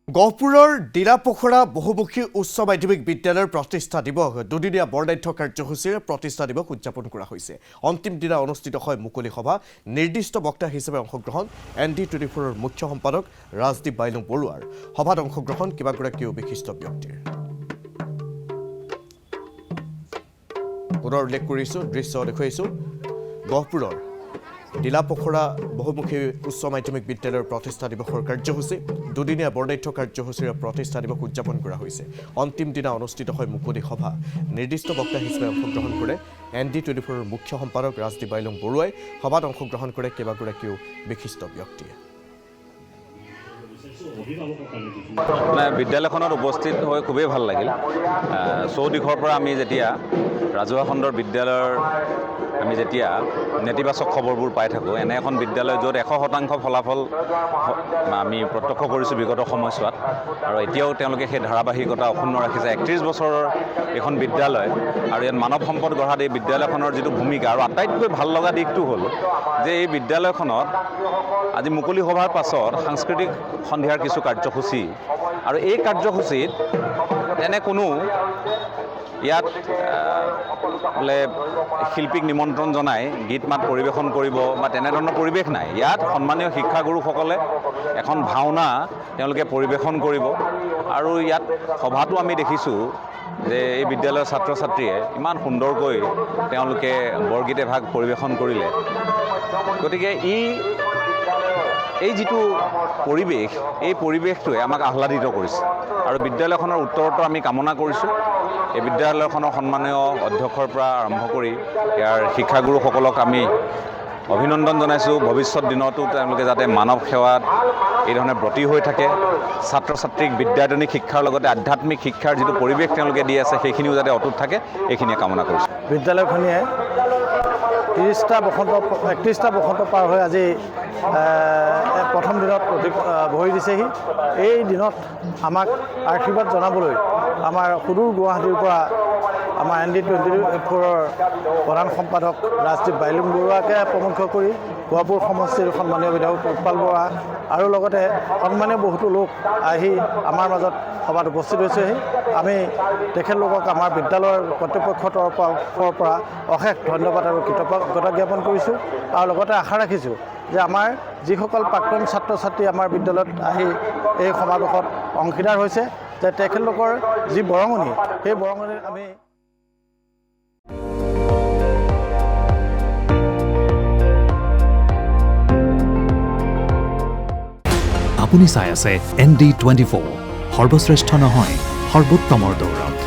গহপুৰৰ ডিলাপোখৰা বহুমুখী উচ্চ মাধ্যমিক বিদ্যালয়ৰ প্ৰতিষ্ঠা দিৱস দুদিনীয়া বৰ্ণাঢ্য কাৰ্যসূচীৰে প্ৰতিষ্ঠা দিৱস উদযাপন কৰা হৈছে। অন্তিম দিনা অনুষ্ঠিত হয় মুকলি সভা। নিৰ্দিষ্ট বক্তা হিচাপে অংশগ্ৰহণ ND24ৰ মুখ্য সম্পাদক ৰাজদীপ বাইলুং বৰুৱাৰ। সভাত অংশগ্ৰহণ কেইবাগৰাকীও বিশিষ্ট ব্যক্তিৰ। পুনৰ উল্লেখ কৰিছোঁ, দৃশ্য দেখুৱাইছোঁ গহপুৰৰ ডিলাপোখৰা বহুমুখী উচ্চ মাধ্যমিক বিদ্যালয়ৰ প্ৰতিষ্ঠা দিৱসৰ কাৰ্যসূচী দুদিনীয়া বৰ্ণাঢ্য কাৰ্যসূচীৰে প্ৰতিষ্ঠা দিৱস উদযাপন কৰা হৈছে। অন্তিম দিনা অনুষ্ঠিত হয় মুকলি সভা। নিৰ্দিষ্ট বক্তা হিচাপে অংশগ্ৰহণ কৰে ND24ৰ মুখ্য সম্পাদক ৰাজদীপ বাইলুং বৰুৱাই। সভাত অংশগ্ৰহণ কৰে কেইবাগৰাকীও বিশিষ্ট ব্যক্তিয়ে। বিদ্যালয়খনত উপস্থিত হৈ খুবেই ভাল লাগিল। চৌদিশৰ পৰা আমি যেতিয়া ৰাজহুৱা খণ্ডৰ বিদ্যালয়ৰ আমি যেতিয়া নেতিবাচক খবৰবোৰ পাই থাকোঁ, এনে এখন বিদ্যালয় য'ত 100% ফলাফল আমি প্ৰত্যক্ষ কৰিছোঁ বিগত সময়ছোৱাত, আৰু এতিয়াও তেওঁলোকে সেই ধাৰাবাহিকতা অক্ষুণ্ণ ৰাখিছে। 31 বছৰৰ এখন বিদ্যালয় আৰু ইয়াত মানৱ সম্পদ গঢ়াত এই বিদ্যালয়খনৰ যিটো ভূমিকা, আৰু আটাইতকৈ ভাল লগা দিশটো হ'ল যে এই বিদ্যালয়খনত আজি মুকলি সভাৰ পাছত সাংস্কৃতিক সন্ধিয়াৰ কিছু কাৰ্যসূচী, আৰু এই কাৰ্যসূচীত এনে কোনো ইয়াত বোলে শিল্পীক নিমন্ত্ৰণ জনাই গীত মাত পৰিৱেশন কৰিব বা তেনেধৰণৰ পৰিৱেশ নাই। ইয়াত সন্মানীয় শিক্ষাগুৰুসকলে এখন ভাওনা তেওঁলোকে পৰিৱেশন কৰিব, আৰু ইয়াত সভাটো আমি দেখিছোঁ যে এই বিদ্যালয়ৰ ছাত্ৰ ছাত্ৰীয়ে ইমান সুন্দৰকৈ তেওঁলোকে বৰগীত এভাগ পৰিৱেশন কৰিলে। গতিকে এই যিটো পৰিৱেশ, এই পৰিৱেশটোৱে আমাক আহ্লাদিত কৰিছে, আৰু বিদ্যালয়খনৰ উত্তৰোত্তৰ আমি কামনা কৰিছোঁ। এই বিদ্যালয়খনৰ সন্মানীয় অধ্যক্ষৰ পৰা আৰম্ভ কৰি ইয়াৰ শিক্ষাগুৰুসকলক আমি অভিনন্দন জনাইছোঁ। ভৱিষ্যত দিনতো তেওঁলোকে যাতে মানৱ সেৱাত এই ধৰণে ব্ৰতী হৈ থাকে, ছাত্ৰ ছাত্ৰীক বিদ্যায়তনিক শিক্ষাৰ লগতে আধ্যাত্মিক শিক্ষাৰ যিটো পৰিৱেশ তেওঁলোকে দি আছে সেইখিনিও যাতে অটুট থাকে, এইখিনিয়ে কামনা কৰিছোঁ। বিদ্যালয়খনিয়ে 31টা বসন্ত পাৰ হৈ আজি প্ৰথম দিনত ভৰি দিছেহি। এই দিনত আমাক আশীৰ্বাদ জনাবলৈ আমাৰ সুদূৰ গুৱাহাটীৰ পৰা আমাৰ ND24ৰ প্ৰধান সম্পাদক ৰাজদীপ বাইলুং বৰুৱাকে প্ৰমুখ কৰি গহপুৰ সমষ্টিৰ সন্মানীয় বিধায়ক উৎপল বৰা আৰু লগতে সন্মানীয় বহুতো লোক আহি আমাৰ মাজত সভাত উপস্থিত হৈছেহি। আমি তেখেতলোকক আমাৰ বিদ্যালয়ৰ কৰ্তৃপক্ষৰ তৰফৰ পৰা অশেষ ধন্যবাদ আৰু কৃতজ্ঞতা জ্ঞাপন কৰিছোঁ, আৰু লগতে আশা ৰাখিছোঁ যে আমাৰ যিসকল প্ৰাক্তন ছাত্ৰ ছাত্ৰী আমাৰ বিদ্যালয়ত আহি এই সমাৱেশত অংশীদাৰ হৈছে, যে তেখেতলোকৰ যি বৰঙণি, সেই বৰঙণিত আমি আপুনি চাই আছে ND24, সৰ্বশ্ৰেষ্ঠ নহয় সৰ্বোত্তমৰ দৌৰত।